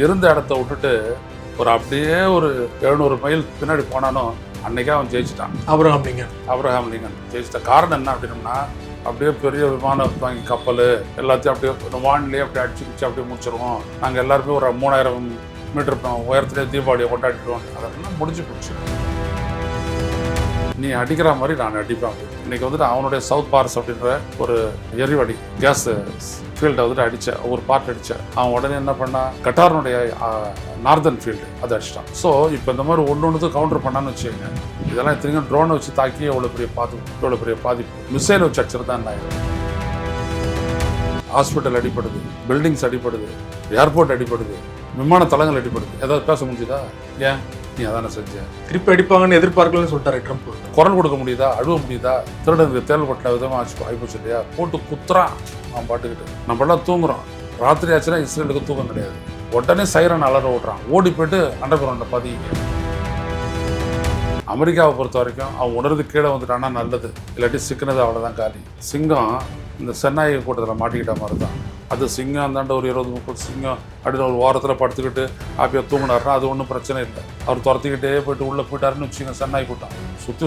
இருந்த இடத்த விட்டுட்டு ஒரு அப்படியே ஒரு 700 மைல் பின்னாடி போனாலும் அன்னைக்கே அவன் ஜெயிச்சிட்டான். அப்ரஹாம் லிங்கன் ஜெயிச்சிட்ட காரணம் என்ன அப்படின்னம்னா, அப்படியே பெரிய விமானம் வாங்கி கப்பல் எல்லாத்தையும் அப்படியே வான்லேயே அப்படியே அடிச்சு அப்படியே முடிச்சிருவோம். நாங்கள் எல்லாருமே ஒரு 3000 மீட்டர் உயரத்துலேயே தீபாவளியை கொண்டாடிடுவோம். அதெல்லாம் முடிஞ்சு போச்சு. நீ அடிக்கிற மாதிரி நான் அடிப்பேன். இன்னைக்கு வந்துட்டு அவனுடைய சவுத் பார்ஸ் அப்படின்ற ஒரு எரிவடி கேஸ் ஃபீல்டை வந்துட்டு அடித்தேன், ஒரு பார்ட் அடித்தேன். அவன் உடனே என்ன பண்ணான், கட்டாரனுடைய நார்தர்ன் ஃபீல்டு அதை அடிச்சிட்டான். ஸோ இப்போ இந்த மாதிரி ஒன்று கவுண்டர் பண்ணான்னு வச்சுக்கோங்க, இதெல்லாம் இத்தனைக்கும் ட்ரோனை வச்சு தாக்கி எவ்வளோ பெரிய பாதிப்பு மிசைல் வச்சு அடிச்சிருந்தான். ஹாஸ்பிட்டல் அடிப்படுது, பில்டிங்ஸ் அடிப்படுது, ஏர்போர்ட் அடிப்படுது, விமான தளங்கள் அடிப்படுது. ஏதாவது பேச முடியுதா? ஏன் நீ அதான செஞ்ச? திருப்பி அடிப்பாங்கன்னு எதிர்பார்க்கலன்னு சொல்லிட்டாரு ட்ரம்ப். குரல் கொடுக்க முடியுதா? அழுவ முடியுதா? திருடனுக்கு தேர்தல் பட்ட விதமாக ஆச்சு ஆகிப்போச்சு இல்லையா? போட்டு குத்துறான் அவன் பாட்டுக்கிட்டு. நம்மளாம் தூங்குறோம், ராத்திரி ஆச்சுன்னா இஸ்ரேலுக்கு தூக்கம் கிடையாது. உடனே சைரன் அலற விட்றான், ஓடி போயிட்டு அண்டர் கிரவுண்டில் பதிங்க. அமெரிக்காவை பொறுத்த வரைக்கும் அவன் உணர்ந்து கீழே வந்துட்டான்னா நல்லது, இல்லாட்டி சிக்கினது அவ்வளோதான் காலி. சிங்கம் இந்த சென்னாய் கூட்டத்தில் மாட்டிக்கிட்ட மாதிரி தான். அது சிங்கம் அந்தாண்ட ஒரு 20-30 சிங்கம் அப்படின்னு ஒரு வாரத்தில் படுத்துக்கிட்டு ஹாப்பியாக தூங்கினார்னா அது ஒன்றும் பிரச்சனை இல்லை. அவர் துரத்திக்கிட்டே போயிட்டு உள்ளே போயிட்டாருன்னு வச்சுங்க, சென்னாய் கூட்டம்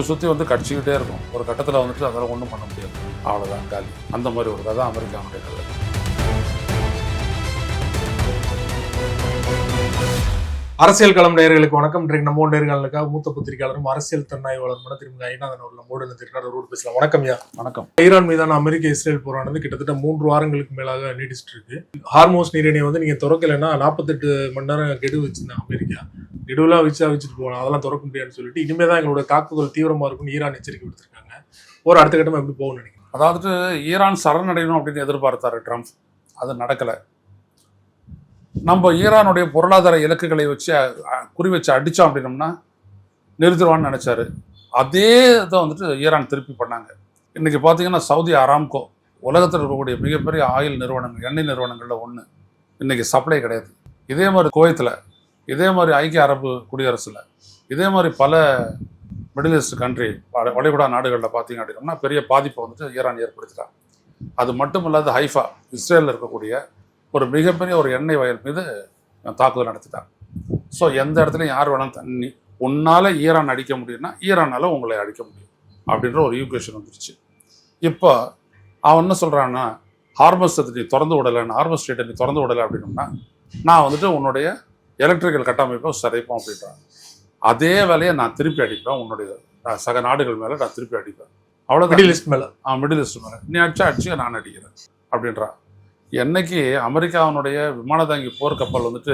சுற்றி வந்து கடிச்சிக்கிட்டே இருக்கும். ஒரு கட்டத்தில் வந்துட்டு அதெல்லாம் ஒன்றும் பண்ண முடியாது, அவ்வளோதான் காலி. அந்த மாதிரி ஒரு கதை அமெரிக்காவுடைய கதை. அரசியல் களம் நேயர்களுக்கு வணக்கம். இன்றைக்கு நம்ம நேர்களுக்காக மூத்த பத்திரிகையாளரும் அரசியல் தன்னாய்வாளருமான திருமதி ஐநாதன் அவர்கள் நம்மோடு இணைந்திருக்கிறார். பேசலாம். வணக்கம் ஐயா. வணக்கம். ஈரான் மீதான அமெரிக்க இஸ்ரேல் போரானது கிட்டத்தட்ட 3 வாரங்களுக்கு மேலாக நீடிச்சிட்டு இருக்கு. ஹார்மோஸ் நீரிணையை வந்து நீங்க திறக்கலைன்னா 48 மணி நேரம் கெடு வச்சிருந்தாங்க அமெரிக்கா. கெடுவெல்லாம் வச்சுட்டு போகலாம், அதெல்லாம் திறக்க முடியாதுன்னு சொல்லிட்டு இனிமேதான் எங்களோட தாக்குதல் தீவிரமா இருக்குன்னு ஈரான் எச்சரிக்கை விடுத்திருக்காங்க. ஒரு அடுத்த கட்டமா எப்படி போகணும்னு நினைக்கிறேன்? அதாவது ஈரான் சரணடையணும் அப்படின்னு எதிர்பார்த்தாரு ட்ரம்ப், அது நடக்கலை. நம்ம ஈரானுடைய பொருளாதார இலக்குகளை வச்சு குறி வச்சு அடித்தோம் அப்படின்னோம்னா நிறுத்திடுவான்னு நினச்சாரு. அதே இதை வந்துட்டு ஈரான் திருப்பி பண்ணாங்க. இன்றைக்கி பார்த்தீங்கன்னா சவுதி அராம்கோ உலகத்தில் இருக்கக்கூடிய மிகப்பெரிய ஆயில் நிறுவனங்கள், எண்ணெய் நிறுவனங்களில் ஒன்று, இன்றைக்கி சப்ளை கிடையாது. இதே மாதிரி குவைத்தில், இதே மாதிரி ஐக்கிய அரபு குடியரசில், இதே மாதிரி பல மிடில் ஈஸ்ட் கண்ட்ரி வளைகுடா நாடுகளில் பார்த்தீங்க அப்படின்னோம்னா பெரிய பாதிப்பை வந்துட்டு ஈரான் ஏற்படுத்திட்டாங்க. அது மட்டும் இல்லாத ஹைஃபா இஸ்ரேலில் இருக்கக்கூடிய ஒரு மிகப்பெரிய ஒரு எண்ணெய் வயல் மீது தாக்குதல் நடத்திட்டாங்க. ஸோ எந்த இடத்துலையும் யார் வேணாலும் தண்ணி உன்னால் ஈரான் அடிக்க முடியும்னா ஈரானால் உங்களை அடிக்க முடியும் அப்படின்ற ஒரு ஈக்குவேஷன் வந்துருச்சு. இப்போ அவன் என்ன சொல்கிறான்னா, ஹார்மஸ் நீ திறந்து விடலைன்னு, ஹார்மஸ் ஸ்ட்ரெய்ட்டை நீ திறந்து விடலை அப்படின்னோம்னா நான் வந்துட்டு உன்னுடைய எலக்ட்ரிக்கல் கட்டமைப்பை சிதைப்போம் அப்படின்றான். அதே வேலையை நான் திருப்பி அடிப்பேன், உன்னுடைய சக நாடுகள் மேலே நான் திருப்பி அடிப்பேன். அவ்வளோ மிடில் ஈஸ்ட் மேலே நீ அடிச்சு நான் அடிக்கிறேன் அப்படின்றான். என்னைக்கு அமெரிக்காவினுடைய விமான தாங்கி போர்க்கப்பல் வந்துட்டு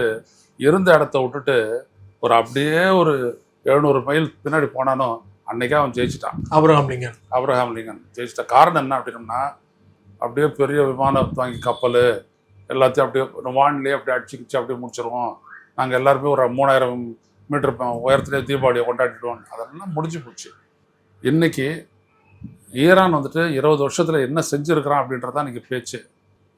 இருந்த இடத்த விட்டுட்டு ஒரு அப்படியே ஒரு 700 மைல் பின்னாடி போனாலும் அன்னைக்கே அவன் ஜெயிச்சிட்டான். அப்ரஹாம் லிங்கன் ஜெயிச்சிட்ட காரணம் என்ன அப்படின்னம்னா, அப்படியே பெரிய விமானம் வாங்கி கப்பல் எல்லாத்தையும் அப்படியே வான்லேயே அப்படியே அடிச்சு அப்படியே முடிச்சிருவோம். நாங்கள் எல்லாருமே ஒரு 3000 மீட்டர் உயரத்துலேயே தீபாவளியை கொண்டாடிடுவோம். அதெல்லாம் முடிஞ்சு போச்சு. இன்னைக்கு ஈரான் வந்துட்டு 20 வருஷத்தில் என்ன செஞ்சுருக்கிறான் அப்படின்றதான் இன்றைக்கி பேச்சு.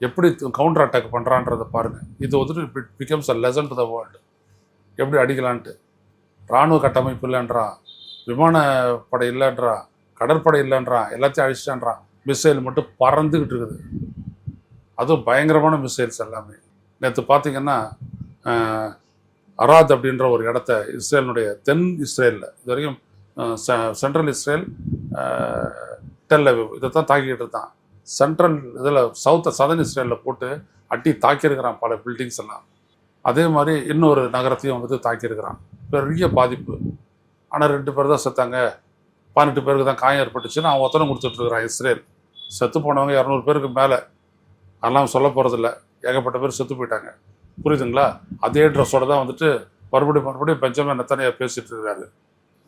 எப்படி கவுண்டர் அட்டாக் பண்ணுறான்றதை பாருங்கள். இது வந்துட்டு it becomes a lesson to the world. எப்படி அடிக்கலான்ட்டு. இராணுவ கட்டமைப்பு இல்லைன்றான், விமானப்படை இல்லைன்றான், கடற்படை இல்லைன்றான், எல்லாத்தையும் அழிச்சிட்டான்றான். மிசைல் மட்டும் பறந்துக்கிட்டு இருக்குது, அதுவும் பயங்கரமான மிசைல்ஸ் எல்லாமே. நேற்று பார்த்தீங்கன்னா அராத் அப்படின்ற ஒரு இடத்த இஸ்ரேலினுடைய தென் இஸ்ரேலில் இது வரைக்கும் சென்ட்ரல் இஸ்ரேல், டெல் அவீவ் இதை தான் தாக்கிக்கிட்டு இருந்தான். சென்ட்ரல் இதில் சதர்ன் இஸ்ரேலில் போட்டு அட்டி தாக்கியிருக்கிறான் பல பில்டிங்ஸ் எல்லாம். அதே மாதிரி இன்னொரு நகரத்தையும் வந்துட்டு தாக்கியிருக்கிறான். பெரிய பாதிப்பு. ஆனால் 2 பேர் தான் செத்தாங்க, 18 பேருக்கு தான் காயம் ஏற்பட்டுச்சுன்னு அவன் ஒத்தனை கொடுத்துட்ருக்குறான் இஸ்ரேல். செத்து போனவங்க 200 பேருக்கு மேலே, அதெல்லாம் சொல்ல போகிறதில்ல, ஏகப்பட்ட பேர் செத்து போயிட்டாங்க. புரியுதுங்களா? அதே ட்ரெஸ்ஸோடு தான் வந்துட்டு மறுபடியும் பெஞ்சமின் நெத்தனியா பேசிகிட்டு இருக்காரு.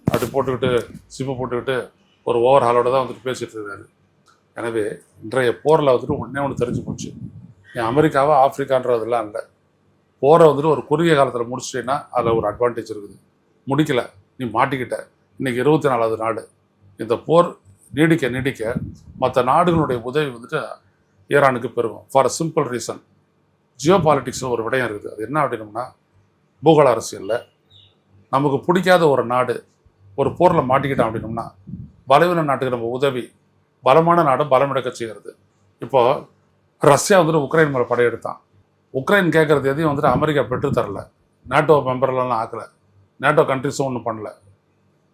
அப்படி போட்டுக்கிட்டு சிப்பு போட்டுக்கிட்டு ஒரு ஓவர் ஹாலோடு தான் வந்துட்டு பேசிகிட்டு இருக்காரு. எனவே இன்றைய போரில் வந்துட்டு ஒன்று தெரிஞ்சு போச்சு. என் அமெரிக்காவா ஆப்பிரிக்கான்றதெல்லாம் இல்லை. போரை வந்துட்டு ஒரு குறுகிய காலத்தில் முடிச்சிட்டேன்னா அதில் ஒரு அட்வான்டேஜ் இருக்குது. முடிக்கலை, நீ மாட்டிக்கிட்ட. இன்றைக்கி 24வது நாடு. இந்த போர் நீடிக்க மற்ற நாடுகளுடைய உதவி வந்துட்டு ஈரானுக்கு பெருகும். ஃபார் அ சிம்பிள் ரீசன், ஜியோ பாலிட்டிக்ஸில் ஒரு விடயம் இருக்குது. அது என்ன அப்படின்னோம்னா, பூகோள அரசியலில் நமக்கு பிடிக்காத ஒரு நாடு ஒரு போரில் மாட்டிக்கிட்டான் அப்படின்னோம்னா பலவீன நாட்டுக்கு நம்ம உதவி, பலமான நாடு பலம் இழக்க செய்கிறது. இப்போது ரஷ்யா வந்துட்டு உக்ரைன் மேலே படையெடுத்தான். உக்ரைன் கேட்குறது எதையும் வந்துட்டு அமெரிக்கா பெற்றுத்தரல, நேட்டோ மெம்பர்லாம் ஆக்கலை, நேட்டோ கண்ட்ரிஸும் ஒன்றும் பண்ணல,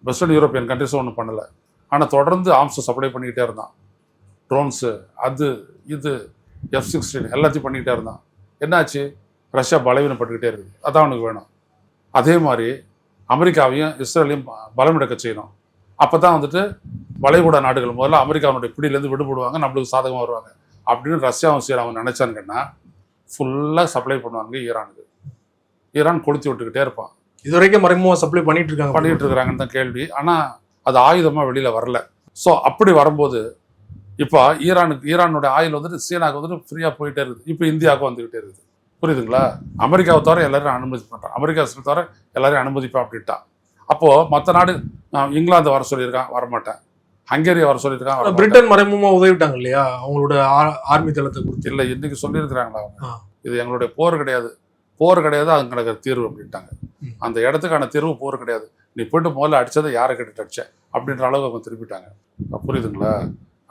வெஸ்டர்ன் யூரோப்பியன் கண்ட்ரிஸும் ஒன்றும் பண்ணலை. ஆனால் தொடர்ந்து ஆர்ம்ஸை சப்ளை பண்ணிக்கிட்டே இருந்தான். ட்ரோன்ஸு, அது இது F-16 எல்லாத்தையும் பண்ணிக்கிட்டே இருந்தான். என்னாச்சு? ரஷ்யா பலவீனப்பட்டுக்கிட்டே இருக்குது. அதான் அவனுக்கு வேணும். அதே மாதிரி அமெரிக்காவையும் இஸ்ரேலையும் பலமிழக்க செய்யணும். அப்போ தான் வந்துட்டு வளைகுடா நாடுகள் முதல்ல அமெரிக்காவுடைய பிடியிலேருந்து விடுபடுவாங்க, நம்மளுக்கு சாதகமாக வருவாங்க அப்படின்னு ரஷ்யாவும் சரி அவங்க நினைச்சாங்கன்னா ஃபுல்லாக சப்ளை பண்ணுவாங்க ஈரானுக்கு. ஈரான் கொளுத்தி விட்டுக்கிட்டே இருப்பான். இது வரைக்கும் மறைமுகமாக சப்ளை பண்ணிட்டு இருக்கிறாங்கன்னு தான் கேள்வி. ஆனால் அது ஆயுதமாக வெளியில் வரல. ஸோ அப்படி வரும்போது இப்போ ஈரானுடைய ஆயில் வந்துட்டு சீனாவுக்கு வந்துட்டு ஃப்ரீயாக போயிட்டே இருக்குது. இப்போ இந்தியாவுக்கு வந்துக்கிட்டே இருக்குது. புரியுதுங்களா? அமெரிக்காவை தவிர எல்லாரும் அனுமதி பண்ணுறான், அமெரிக்கா தவிர எல்லாரையும் அனுமதிப்பா அப்படின்ட்டான். அப்போது மற்ற நாடு, இங்கிலாந்து வர சொல்லியிருக்கான், வரமாட்டேன். ஹங்கேரியை வர சொல்லியிருக்கான், பிரிட்டன் மறைமுகமாக உதவிட்டாங்க இல்லையா அவங்களோட ஆர்மி தளத்தை குறித்து. இல்லை, இன்னைக்கு சொல்லியிருக்கிறாங்களா அவங்க, இது எங்களுடைய போர் கிடையாது, போர் கிடையாது, அது எனக்கு தீர்வு அப்படின்ட்டாங்க. அந்த இடத்துக்கான தீர்வு போர் கிடையாது, நீ போயிட்டு முதல்ல அடித்ததை யாரை கேட்டு அடிச்ச அப்படின்ற அளவுக்கு அவங்க திருப்பிட்டாங்க. புரியுதுங்களா?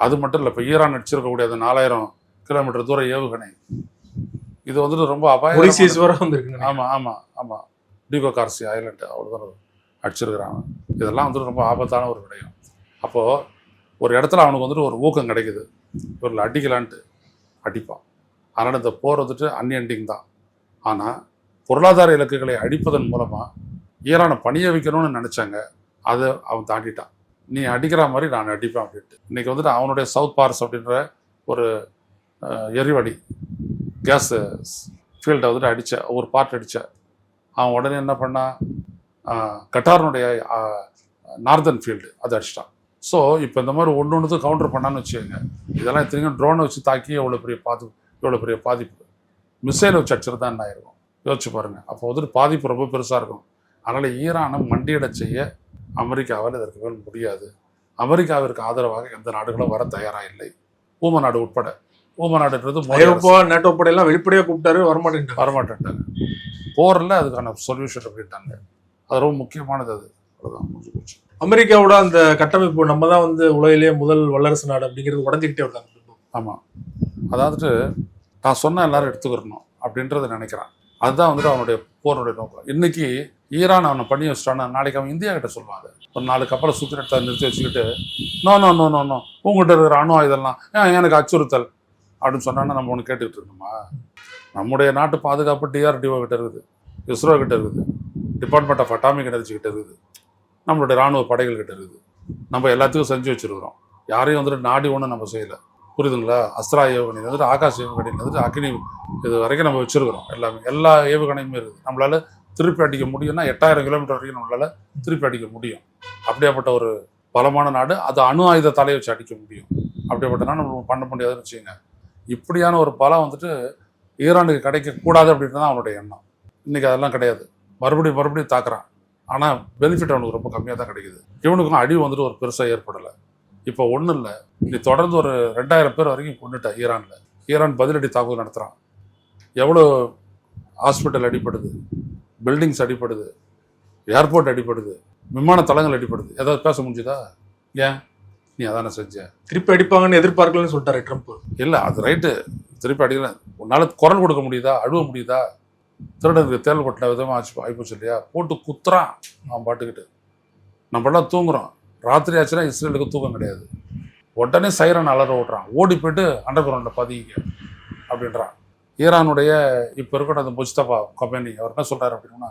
அது மட்டும் இல்லை, இப்போ ஈரான் அடிச்சிருக்கக்கூடிய அந்த 4000 கிலோமீட்டர் தூரம் ஏவுகணை, இது வந்துட்டு ரொம்ப அபாயம். ஆமாம் ஆமாம் ஆமாம், டிகோ கார்சி ஐலண்ட் அவ்வளோ அடிச்சிருக்கிறாங்க. இதெல்லாம் வந்துட்டு ரொம்ப ஆபத்தான ஒரு விடயம். அப்போது ஒரு இடத்துல அவனுக்கு வந்துட்டு ஒரு ஊக்கம் கிடைக்குது, இவர்கள் அடிக்கலான்ட்டு அடிப்பான். அதனால் இந்த போர் வந்துட்டு அன்எண்டிங் தான். ஆனால் பொருளாதார இலக்குகளை அடிப்பதன் மூலமாக ஈரானை பணிய வைக்கணும்னு நினச்சாங்க, அதை அவன் தாண்டிட்டான். நீ அடிக்கிற மாதிரி நான் அடிப்பேன் அப்படின்ட்டு. இன்றைக்கி வந்துட்டு அவனுடைய சவுத் பார்ஸ் அப்படின்ற ஒரு எரிவடி கேஸ் ஃபீல்டை வந்துட்டு அடித்த ஒரு பார்ட் அடித்த அவன் உடனே என்ன பண்ணான், கட்டாரனுடைய நார்தர்ன் ஃபீல்டு அதை அடிச்சிட்டான். ஸோ இப்போ இந்த மாதிரி ஒன்று கவுண்டர் பண்ணான்னு வச்சுக்கோங்க, இதெல்லாம் இத்தனைக்கும் ட்ரோனை வச்சு தாக்கி எவ்வளோ பெரிய பாதிப்பு. மிசைலை வச்சு அடிச்சிருந்தா என்ன ஆயிருக்கும் யோசிச்சு பாருங்கள். அப்போ வந்துட்டு பாதிப்பு ரொம்ப பெருசாக இருக்கும். அதனால் ஈரானை மண்டியிட செய்ய அமெரிக்காவால் இதற்கு மேல் முடியாது. அமெரிக்காவிற்கு ஆதரவாக எந்த நாடுகளும் வர தயாராக இல்லை, ஊம நாடு உட்பட. ஊம நாடுன்றது நேட்டோ படையெல்லாம் வெளிப்படையாக கூப்பிட்டாரு, வரமாட்டேன்ட்டாங்க. போரில் அதுக்கான சொல்யூஷன் அப்படின்ட்டாங்க. அது ரொம்ப முக்கியமானது. அது அவ்வளோதான், முடிஞ்சு போச்சு. அமெரிக்காவோட அந்த கட்டமைப்பு நம்ம தான் வந்து உலகிலேயே முதல் வல்லரசு நாடு அப்படிங்கிறது உடஞ்சிக்கிட்டே வருதாங்க. ஆமாம், அதாவது நான் சொன்ன எல்லாரும் எடுத்துக்கிறணும் அப்படின்றத நினைக்கிறான். அதுதான் வந்துட்டு அவனுடைய போருடைய நோக்கம். இன்னைக்கு ஈரான் அவனை பண்ணி வச்சிட்டான்னா நாளைக்கு அவன் இந்தியா கிட்ட சொல்லுவாங்க. ஒரு 4 கப்பலை சுற்றி நிறுத்தி வச்சுக்கிட்டு நோ உங்கள்கிட்ட இருக்கிற அணு இதெல்லாம் எனக்கு அச்சுறுத்தல் அப்படின்னு சொன்னான்னா நம்ம ஒன்று கேட்டுக்கிட்டு இருக்கணுமா? நம்முடைய நாட்டு பாதுகாப்பு DRDO கிட்ட இருக்குது, இஸ்ரோ கிட்ட இருக்குது, டிபார்ட்மெண்ட் ஆஃப் அட்டாமிக் எனர்ஜி கிட்ட இருக்குது, நம்மளுடைய இராணுவ படைகள் கிட்ட இருக்குது. நம்ம எல்லாத்துக்கும் செஞ்சு வச்சுருக்கிறோம். யாரையும் வந்துட்டு நாடி ஒன்றும் நம்ம செய்யலை. புரியுதுங்களா? அஸ்திரா ஏவுகணை வந்துட்டு, ஆகாஷ் ஏவுகணை வந்துட்டு, அக்னி இது வரைக்கும் நம்ம வச்சுருக்கிறோம். எல்லா ஏவுகணையுமே இருக்குது. நம்மளால் திருப்பி அடிக்க முடியும்னா 8000 கிலோமீட்டர் வரைக்கும் நம்மளால் திருப்பி அடிக்க முடியும். அப்படியாப்பட்ட ஒரு பலமான நாடு. அது அணு ஆயுத தலையை வச்சு அடிக்க முடியும். அப்படியாப்பட்ட நாடு நம்ம பண்ண முடியாதுன்னு வச்சுக்கோங்க. இப்படியான ஒரு பலம் வந்துட்டு ஈரானுக்கு கிடைக்கக்கூடாது அப்படின்ட்டு தான் அவனுடைய எண்ணம். இன்றைக்கி அதெல்லாம் கிடையாது. மறுபடியும் தாக்குறான். ஆனால் பெனிஃபிட் அவனுக்கு ரொம்ப கம்மியாக தான் கிடைக்குது. இவனுக்கும் அடி வந்துட்டு ஒரு பெருசாக ஏற்படலை. இப்போ ஒன்றும் இல்லை, நீ தொடர்ந்து ஒரு 2000 பேர் வரைக்கும் கொண்டுட்ட ஈரானில். ஈரான் பதிலடி தாக்குதல் நடத்துகிறான். எவ்வளோ ஹாஸ்பிட்டல் அடிப்படுது, பில்டிங்ஸ் அடிப்படுது, ஏர்போர்ட் அடிப்படுது, விமான தளங்கள் அடிப்படுது. ஏதாவது பேச முடிஞ்சுதா? ஏன் நீ அதானே செஞ்ச? திருப்பி அடிப்பாங்கன்னு எதிர்பார்க்கலன்னு சொல்லிட்டாரு ட்ரம்ப். இல்லை, அது ரைட்டு, திருப்பி அடிக்கல. உன்னால் குரல் கொடுக்க முடியுதா? அழுவ முடியுதா? திருடனுக்கு தேல் கொட்டின விதமாக ஆகிப்போச்சு இல்லையா? போட்டு குத்துறான் அவன் பாட்டுக்கிட்டு. நம்மளாம் தூங்குறோம். ராத்திரி ஆச்சுன்னா இஸ்ரேலுக்கு தூக்கம் கிடையாது. உடனே சைரன் அலற ஓட்டுறான், ஓடி போய்ட்டு அண்டர் கிரவுண்டில் பதிங்க அப்படின்றான். ஈரானுடைய இப்போ இருக்கிற அந்த முஸ்தபா கம்பெனி அவர் என்ன சொல்கிறார் அப்படின்னா,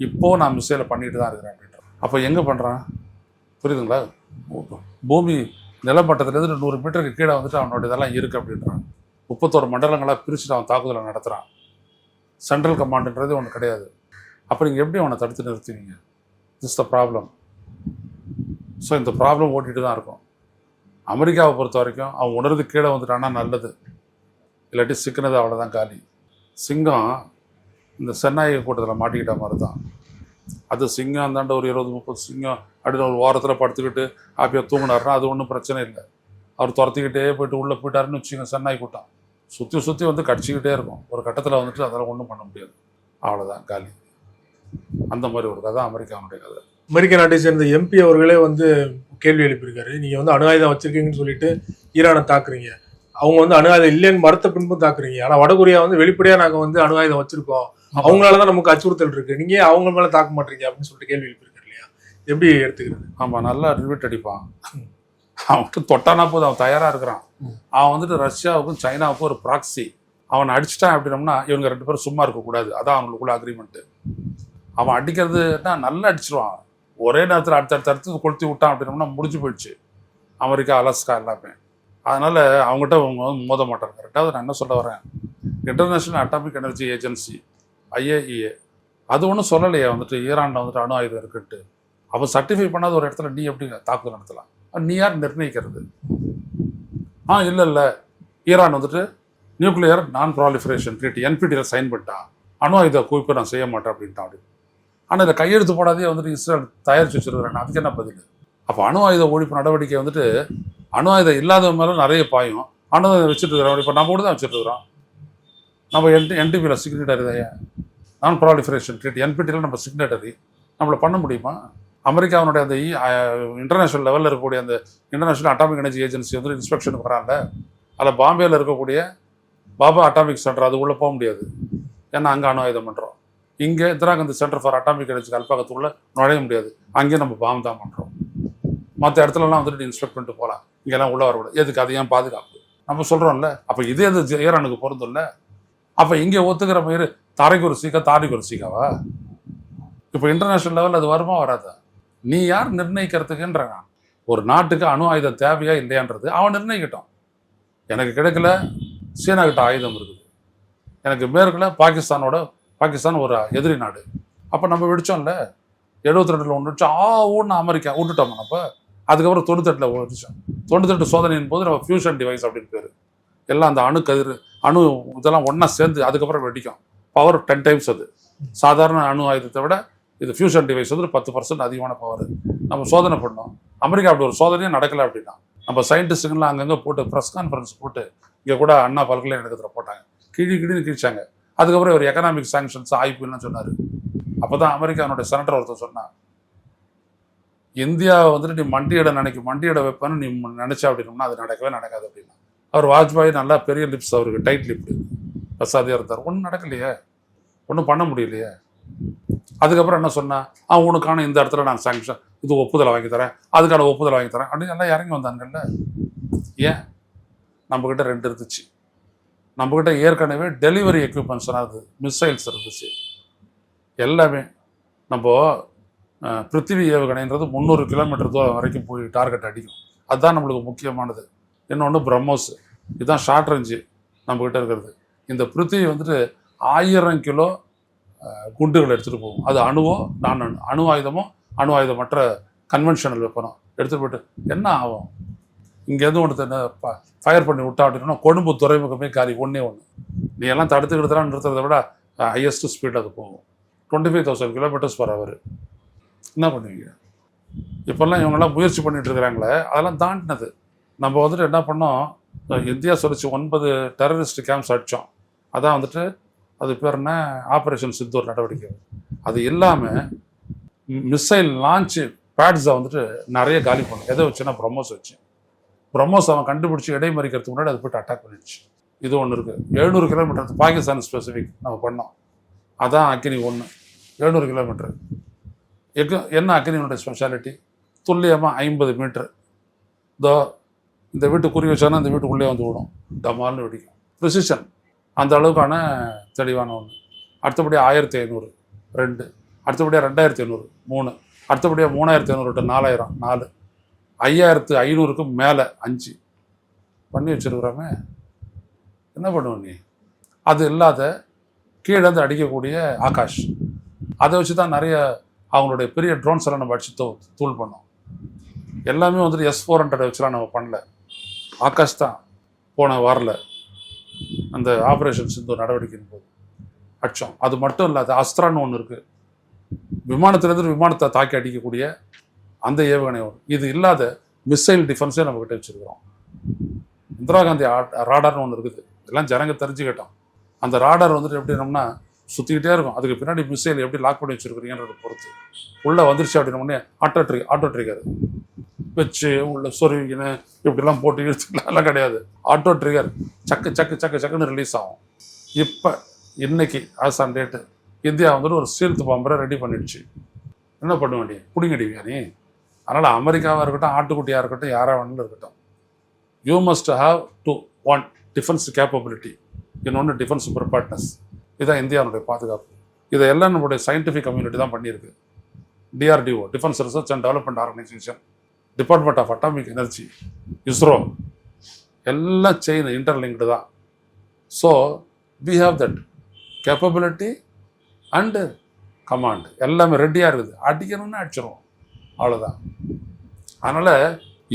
இப்போது நான் மிசைலை பண்ணிட்டு தான் இருக்கிறேன் அப்படின்றான். அப்போ எங்கே பண்ணுறான்? புரியுதுங்களா? பூமி நிலமட்டத்துலேருந்து 100 மீட்டருக்கு கீழே வந்துட்டு அவனோட இதெல்லாம் இருக்குது அப்படின்றான். 31 மண்டலங்களாக பிரிச்சுட்டு அவன் தாக்குதலை நடத்துகிறான். சென்ட்ரல் கமாண்டுன்றது ஒன்று கிடையாது. அப்போ நீங்கள் எப்படி அவனை தடுத்து நிறுத்துவீங்க? This the problem. ஸோ இந்த ப்ராப்ளம் ஓட்டிகிட்டு தான் இருக்கும். அமெரிக்காவை பொறுத்த வரைக்கும் அவன் உணர்ந்து கீழே வந்துட்டான்னா நல்லது, இல்லாட்டி சிக்கினது அவ்வளோதான் காலி. சிங்கம் இந்த சென்னாய் கூட்டத்தில் மாட்டிக்கிட்ட மாதிரி தான். அது சிங்கம் அந்தாண்ட ஒரு 20-30 சிங்கம் அப்படின்னு ஒரு வாரத்தில் படுத்துக்கிட்டு ஹாப்பியாக தூங்கினார்னா அது ஒன்றும் பிரச்சனை இல்லை. அவர் துரத்திக்கிட்டே போயிட்டு உள்ளே போயிட்டாருன்னு வச்சுக்கோங்க, சென்னாய் கூட்டம் சுற்றி வந்து கடிச்சிக்கிட்டே இருக்கும். ஒரு கட்டத்தில் வந்துட்டு அதெல்லாம் ஒன்றும் பண்ண முடியாது, அவ்வளோதான் காலி. அந்த மாதிரி ஒரு கதை அமெரிக்காவுடைய கதை. அமெரிக்க நாட்டை சேர்ந்த MP அவர்களே வந்து கேள்வி எழுப்பியிருக்காரு, நீங்கள் வந்து அணு ஆயுதம் வச்சிருக்கீங்கன்னு சொல்லிட்டு ஈரானை தாக்குறீங்க, அவங்க வந்து அணு ஆயுதம் இல்லைன்னு மறுத்த பின்பும் தாக்குறீங்க. ஆனா வடகொரியா வந்து வெளிப்படையா நாங்க வந்து அணு ஆயுதம் வச்சிருக்கோம், அவங்களாலதான் நமக்கு அச்சுறுத்தல் இருக்கு, நீங்க அவங்க மேல தாக்க மாட்டீங்க அப்படின்னு சொல்லிட்டு கேள்வி எழுப்பியிருக்காரு இல்லையா? எப்படி எடுத்துக்கிறது? ஆமா, நல்லா ரிவீட் அடிப்பான். அவன் தொட்டானா போது, அவன் தயாரா இருக்கிறான். அவன் வந்துட்டு ரஷ்யாவுக்கும் சைனாவுக்கும் ஒரு ப்ராக்சி. அவனை அடிச்சிட்டான் அப்படின்னம்னா இவங்க 2 பேரும் சும்மா இருக்கக்கூடாது. அதான் அவங்களுக்குள்ள அக்ரிமெண்ட்டு. அவன் அடிக்கிறதுனா நல்லா அடிச்சிருவான். ஒரே நேரத்தில் அடுத்தடுத்து கொளுத்தி விட்டான் அப்படின்னம்னா முடிஞ்சு போயிடுச்சு அமெரிக்கா, அலாஸ்கா எல்லாமே. அதனால அவங்ககிட்ட அவங்க வந்து மோத மாட்டாங்க. ரெண்டாவது நான் என்ன சொல்ல வரேன், international atomic energy agency IAEA அது ஒன்றும் சொல்லலையே வந்துட்டு ஈரானில் வந்துட்டு அணு ஆயுதம் இருக்குன்ட்டு. அவன் சர்டிஃபை பண்ணாத ஒரு இடத்துல நீ எப்படி தாக்குதல் நடத்தலாம்? நீ யார் நிர்ணயிக்கிறது? இல்லை ஈரான் வந்துட்டு நியூக்ளியர் நான் ப்ராலிஃபரேஷன் ட்ரீட்டி NPTல சைன் பண்ணிட்டான், அணு ஆயுத குவிப்பை நான் செய்ய மாட்டேன் அப்படின்ட்டான். அப்படி ஆனால் இதை கையெழுத்து போடாதே வந்துட்டு இஸ்ரேல் தயாரித்து வச்சுருக்கிறேன். அதுக்கு என்ன பதில்? அப்போ அணு ஆயுத ஒழிப்பு நடவடிக்கை வந்துட்டு அணு ஆயுதம் இல்லாத மேலே நிறைய பாயும். அணு ஆயுதம் வச்சுட்டு இருக்கிறோம். இப்போ நம்ம கூட தான் வச்சுட்டு இருக்கிறோம். நம்ம NPTல சிக்னேட்டரி தான், நான் ப்ராலிஃபரேஷன் ட்ரீட்டி NPTல நம்ம சிக்னேட்டரி. நம்மளை பண்ண முடியுமா? அமெரிக்காவினுடைய அந்த இன்டர்நேஷனல் லெவலில் இருக்கக்கூடிய அந்த இன்டர்நேஷனல் அட்டாமிக் எனர்ஜி ஏஜென்சி வந்து இன்ஸ்பெக்ஷனுக்கு வராங்க. அதில் பாம்பேயில் இருக்கக்கூடிய பாபா அட்டாமிக் சென்டர் அது உள்ளே போக முடியாது, ஏன்னா அங்கே அணு ஆயுதம் பண்ணுறோம். இங்கே Indira Gandhi center for atomic energy கல்பாக்கத்துக்குள்ளே நுழைய முடியாது, அங்கேயும் நம்ம பாம்பு தான் பண்ணுறோம். மற்ற இடத்துலலாம் வந்துட்டு இன்ஸ்பெக்ட் பண்ணிட்டு போகலாம், இங்கெல்லாம் உள்ளே வரக்கூடாது. எதுக்கு? அது ஏன் பாதுகாப்பு? நம்ம சொல்கிறோம்ல. அப்போ இதே அது ஈரானுக்கு பொருந்தும்ல. அப்போ இங்கே ஒத்துக்கிற மாதிரி தாரைக்கு ஒரு சீக்கா தாரிக்கு ஒரு சீக்காவா? இப்போ இன்டர்நேஷனல் லெவலில் அது வருமா வராதா? நீ யார் நிர்ணயிக்கிறதுக்குன்றாங்க? ஒரு நாட்டுக்கு அணு ஆயுதம் தேவையா இல்லையான்றது அவன் நிர்ணயிக்கட்டும். எனக்கு கிடைக்கல, சீனா கிட்ட ஆயுதம் இருக்குது, எனக்கு மேற்குல பாகிஸ்தான் ஒரு எதிரி நாடு. அப்போ நம்ம வெடிச்சோம்ல, 72 ஒன்று வச்சோம், ஒன்று அமெரிக்கா விட்டுட்டோம். நம்ம அதுக்கப்புறம் 98 வச்சோம். 98 சோதனையின் போது நம்ம ஃபியூஷன் டிவைஸ் அப்படின்னு பேர். எல்லாம் அந்த அணு இதெல்லாம் ஒன்றா சேர்ந்து அதுக்கப்புறம் வெடிக்கும். Power 10 times. அது சாதாரண அணு ஆயுதத்தை விட இது ஃபியூஷன் டிவைஸ் வந்து 10% அதிகமான பவர். நம்ம சோதனை பண்ணோம். அமெரிக்கா அப்படி ஒரு சோதனையும் நடக்கலை அப்படின்னா நம்ம சயின்டிஸ்ட்டுங்கெல்லாம் அங்கங்கே போட்டு ப்ரெஸ் கான்ஃபரன்ஸ் போட்டு இங்கே கூட அண்ணா பல்கலைக்கழகத்தில் போட்டாங்க, கிழின்னு கிழிச்சாங்க. அதுக்கப்புறம் ஒரு எக்கனாமிக் சாங்ஷன்ஸ் ஆய்ப்புன்னு சொன்னார். அப்போ தான் அமெரிக்கானுடைய செனட்டர் ஒருத்தர் சொன்னான், இந்தியாவை வந்துட்டு நீ மண்டியிட வைப்பேன்னு நீ நினைச்சா அப்படின்னா அது நடக்கவே நடக்காது அப்படின்னா. அவர் வாஜ்பாய் நல்லா பெரிய லிப்ஸ், அவருக்கு டைட் லிப்டு, பிரசாதியாக இருந்தார். ஒன்றும் நடக்கலையே, ஒன்றும் பண்ண முடியலையே. அதுக்கப்புறம் என்ன சொன்னா, உனக்கான இந்த இடத்துல நான் சாங்ஷன் இது ஒப்புதலை வாங்கி தரேன், அதுக்கான ஒப்புதலை வாங்கி தரேன் அப்படின்னு எல்லாம் இறங்கி வந்தாங்கல்ல. ஏன்? நம்மக்கிட்ட 2 இருந்துச்சு. நம்மக்கிட்ட ஏற்கனவே டெலிவரி எக்யூப்மெண்ட்ஸ் மிசைல்ஸ் இருந்துச்சு. எல்லாமே நம்ம பிருத்திவி ஏவுகணைன்றது 300 கிலோமீட்டர் தூரம் வரைக்கும் போய் டார்கெட் அடிக்கும். அதுதான் நம்மளுக்கு முக்கியமானது. இன்னொன்று பிரம்மோஸ், இதுதான் ஷார்ட் ரேஞ்சு நம்மக்கிட்ட இருக்கிறது. இந்த பிருத்திவி வந்துட்டு 1000 கிலோ குண்டுகள் எடுத்துகிட்டு போகும். அது அணுவோ அணு ஆயுதமோ அணு ஆயுதமற்ற கன்வென்ஷனல் வெப்பனோ எடுத்துகிட்டு போயிட்டு என்ன ஆகும்? இங்கேருந்து ஒன்று ஃபயர் பண்ணி விட்டா அப்படின்னா கொழும்பு துறைமுகமே காலி. ஒன்று நீ எல்லாம் தடுத்துக்கிட்டு நிறுத்துறதை விட ஹையஸ்ட் ஸ்பீட் அது போகும். 25,000 கிலோமீட்டர்ஸ் பர் ஹவர். என்ன பண்ணுவீங்க? இப்போல்லாம் இவங்கெல்லாம் முயற்சி பண்ணிட்டு இருக்கிறாங்களே, அதெல்லாம் தாண்டினது. நம்ம வந்துட்டு என்ன பண்ணோம், இந்தியா சொல்லிச்சு 9 டெரரிஸ்ட் கேம்ப்ஸ் அடித்தோம். அதான் வந்துட்டு அது பேர் என்ன, ஆப்ரேஷன் சிந்தூர் நடவடிக்கை. அது இல்லாமல் மிசைல் லான்ச்சு பேட்ஸை வந்துட்டு நிறைய காலி பண்ணும். எதை வச்சுன்னா பிரம்மோஸ் வச்சு. பிரம்மோஸ் அவன் கண்டுபிடிச்சி இடைமறிக்கிறதுக்கு முன்னாடி அது போய்ட்டு அட்டாக் பண்ணிடுச்சு. இது ஒன்று இருக்குது. 700 கிலோமீட்டர் பாகிஸ்தான் ஸ்பெசிஃபிக் நம்ம பண்ணோம். அதான் அக்னி 1, 700 கிலோமீட்டர். என்ன அக்னியோட ஸ்பெஷாலிட்டி? துல்லியமாக 50 மீட்டர். இந்த வீட்டு குறி வச்சானா இந்த வீட்டுக்குள்ளே வந்து விடும், டமால்னு வெடிக்கும். ப்ரிசிஷன் அந்த அளவுக்கான தெளிவான ஒன்று. அடுத்தபடியாக 1500 2, அடுத்தபடியாக 2500 3, அடுத்தபடியாக 3500 to 4000 4, 5500க்கு மேலே 5 பண்ணி வச்சுருக்குறாமே. என்ன பண்ணுவோம் நீ? அது இல்லாத கீழே வந்து அடிக்கக்கூடிய ஆகாஷ், அதை வச்சு தான் நிறைய அவங்களுடைய பெரிய ட்ரோன்ஸ் எல்லாம் நம்ம அடிச்சு தூள் பண்ணோம். எல்லாமே வந்துட்டு S-400 வச்சுலாம் நம்ம பண்ணல. ஆகாஷ் தான் போன வாரில் அந்த ஆப்ரேஷன் சிந்து நடவடிக்கையின் போது அடித்தோம். அது மட்டும் இல்லாத அஸ்திரான்னு ஒன்று இருக்குது, விமானத்திலேருந்து விமானத்தை தாக்கி அடிக்கக்கூடிய அந்த ஏவுகணை ஒன்று. இது இல்லாத மிசைல் டிஃபென்ஸே நம்மக்கிட்ட வச்சுருக்கிறோம். இந்திரா காந்தி ராடார்னு ஒன்று இருக்குது. இதெல்லாம் ஜனங்க தெரிஞ்சுக்கிட்டோம். அந்த ராடார் வந்துட்டு எப்படினோம்னா சுற்றிக்கிட்டே இருக்கும். அதுக்கு பின்னாடி மிசைல் எப்படி லாக் பண்ணி வச்சுருக்கிறீங்கன்றதை பொறுத்து உள்ளே வந்துருச்சு அப்படின்னோடனே ஆட்டோ ட்ரிகர் வச்சு உள்ள சொருவிக்கின்னு இப்படிலாம் போட்டு இழுத்துக்கலாம் கிடையாது. ஆட்டோ ட்ரிகர் சக்கு சக்கு சக்கு சக்குன்னு ரிலீஸ் ஆகும். இப்போ இன்னைக்கு ஆஸ் ஆன் டேட்டு இந்தியா வந்துட்டு ஒரு ஸ்டீல்த் பாம்பரை ரெடி பண்ணிடுச்சு. என்ன பண்ண வேண்டிய பிடிங்கடிவியா நீ? அதனால் அமெரிக்காவாக இருக்கட்டும், ஆட்டுக்குட்டியாக இருக்கட்டும், யாராக வேணாலும் இருக்கட்டும், you must have to one defence capability, இன்னொன்று டிஃபென்ஸ் ப்ரிப்பேர்ட்னஸ். இதுதான் இந்தியாவுடைய பாதுகாப்பு. இதையெல்லாம் நம்மளுடைய சயின்டிஃபிக் கம்யூனிட்டி தான் பண்ணியிருக்கு. DRDO, defence research and development organisation, department of atomic energy, ISRO, எல்லாம் செயின் இன்டர்லிங்க்டு தான். So we have that capability and command எல்லாமே ரெடியாக இருக்குது. அடிக்கணும்னு அடிச்சிடும், அவ்வளோதான். அதனால்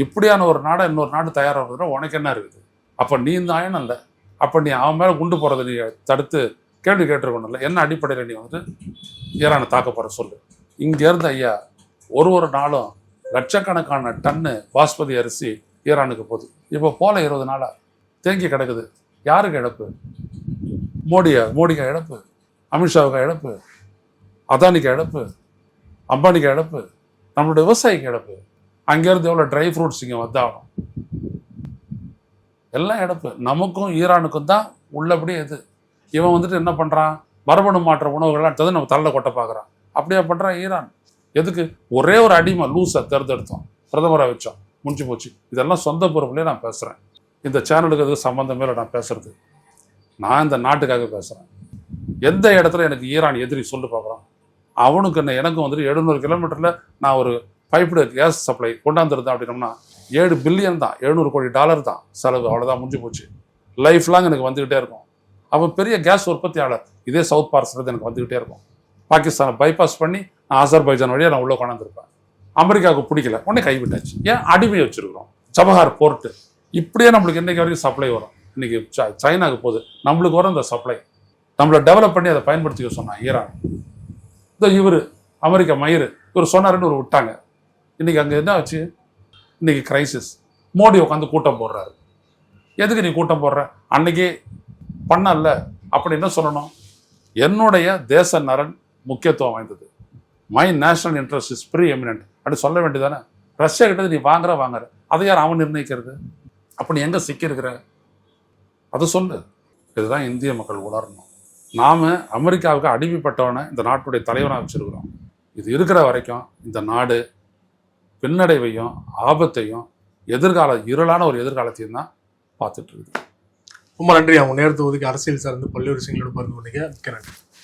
இப்படியான ஒரு நாடை இன்னொரு நாடு தயாராகிறதுனா உனக்கு என்ன இருக்குது? அப்போ நீ இந்த ஆயனம் இல்லை, அப்போ நீ அவன் மேலே குண்டு போகிறத நீ தடுத்து கேள்வி கேட்டிருக்கணும் இல்லை. என்ன அடிப்படையில் நீ வந்து ஈரானை தாக்க போகிற சொல்லு. இங்கேருந்து ஐயா ஒரு நாளும் லட்சக்கணக்கான டன்னு பாஸ்மதி அரிசி ஈரானுக்கு போகுது. இப்போ போல 20 நாளாக தேங்கி கிடக்குது. யாருக்கு இழப்பு? மோடிக்கு இழப்பு, அமித்ஷாவுக்கு இழப்பு, அதானிக்கு இழப்பு, அம்பானிக்கு இழப்பு, நம்மளுடைய விவசாயிக்கு இழப்பு. அங்கேருந்து எவ்வளோ ட்ரை ஃப்ரூட்ஸ் இங்கே வந்தாகணும், எல்லாம் இழப்பு. நமக்கும் ஈரானுக்கும் தான் உள்ளபடியே இது. இவன் வந்துட்டு என்ன பண்ணுறான்? மரபணு மாற்ற உணவுகள்லாம் எடுத்தது நம்ம தலையில் கொட்ட பார்க்குறான். அப்படியே பண்ணுறான் ஈரான். எதுக்கு? ஒரே ஒரு அடிமை லூஸை தேர்ந்தெடுத்தோம், பிரதமராக வச்சோம், முடிஞ்சு போச்சு. இதெல்லாம் சொந்த பொறுப்புலேயே நான் பேசுகிறேன். இந்த சேனலுக்கு எதுக்கு சம்மந்தமே இல்லை நான் பேசுறது. நான் இந்த நாட்டுக்காக பேசுகிறேன். எந்த இடத்துல எனக்கு ஈரான் எதிரி சொல்லு பார்க்குறான். அவனுக்கு என்ன, எனக்கு வந்துட்டு 700 கிலோமீட்டரில் நான் ஒரு பைப்டு கேஸ் சப்ளை கொண்டாந்துருந்தேன் அப்படின்னோம்னா 7 பில்லியன் தான், $700 கோடி தான் செலவு. அவ்வளோதான், முடிஞ்சு போச்சு. லைஃப் லாங் எனக்கு வந்துக்கிட்டே இருக்கும். அவன் பெரிய கேஸ் உற்பத்தியாளர். இதே சவுத் பார்சல் எனக்கு வந்துக்கிட்டே இருக்கும். பாகிஸ்தானை பைபாஸ் பண்ணி நான் ஆசர்பைஜான் வழியாக நான் உள்ளே கொண்டாந்துருப்பேன். அமெரிக்காவுக்கு பிடிக்கல, உடனே கைவிட்டாச்சு. ஏன்? அடிமை வச்சுருக்கிறோம். சபஹார் போர்ட்டு இப்படியே நம்மளுக்கு இன்றைக்கி வரைக்கும் சப்ளை வரும். இன்றைக்கி சைனாவுக்கு போகுது, நம்மளுக்கு வரும் இந்த சப்ளை. நம்மளை டெவலப் பண்ணி அதை பயன்படுத்திக்க சொன்னான் ஈரான். இந்த இவர் அமெரிக்கா மயிறு இவர் சொன்னாருன்னு ஒரு விட்டாங்க. இன்றைக்கி அங்கே என்ன ஆச்சு? இன்றைக்கி கிரைசிஸ். மோடி உட்காந்து கூட்டம் போடுறாரு. எதுக்கு நீ கூட்டம் போடுற? அன்னைக்கே பண்ணல அப்படி என்ன சொல்லணும்? என்னுடைய தேச நலன் முக்கியத்துவம் வாய்ந்தது, my national interest is preeminent அப்படி சொல்ல வேண்டியதானே. ரஷ்யா கிட்ட நீ வாங்குற அதை யார் அவன் நிர்ணயிக்கிறது? அப்போ நீ எங்கே சிக்கியிருக்கிற? அதை சொல்லு. இதுதான் இந்திய மக்கள் உணரணும். நாம் அமெரிக்காவுக்கு அடிமைப்பட்டவனை இந்த நாட்டுடைய தலைவனாக வச்சுருக்கிறோம். இது இருக்கிற வரைக்கும் இந்த நாடு பின்னடைவையும் ஆபத்தையும் இருளான ஒரு எதிர்காலத்தையும் தான் பார்த்துட்டு இருக்குது. ரொம்ப நன்றி. அவங்க நேரத்தை ஒதுக்கி அரசியல் சார்ந்து பல்வேறு விஷயங்களோட பகிர்ந்து கொண்டீங்க. மிக்க நன்றி.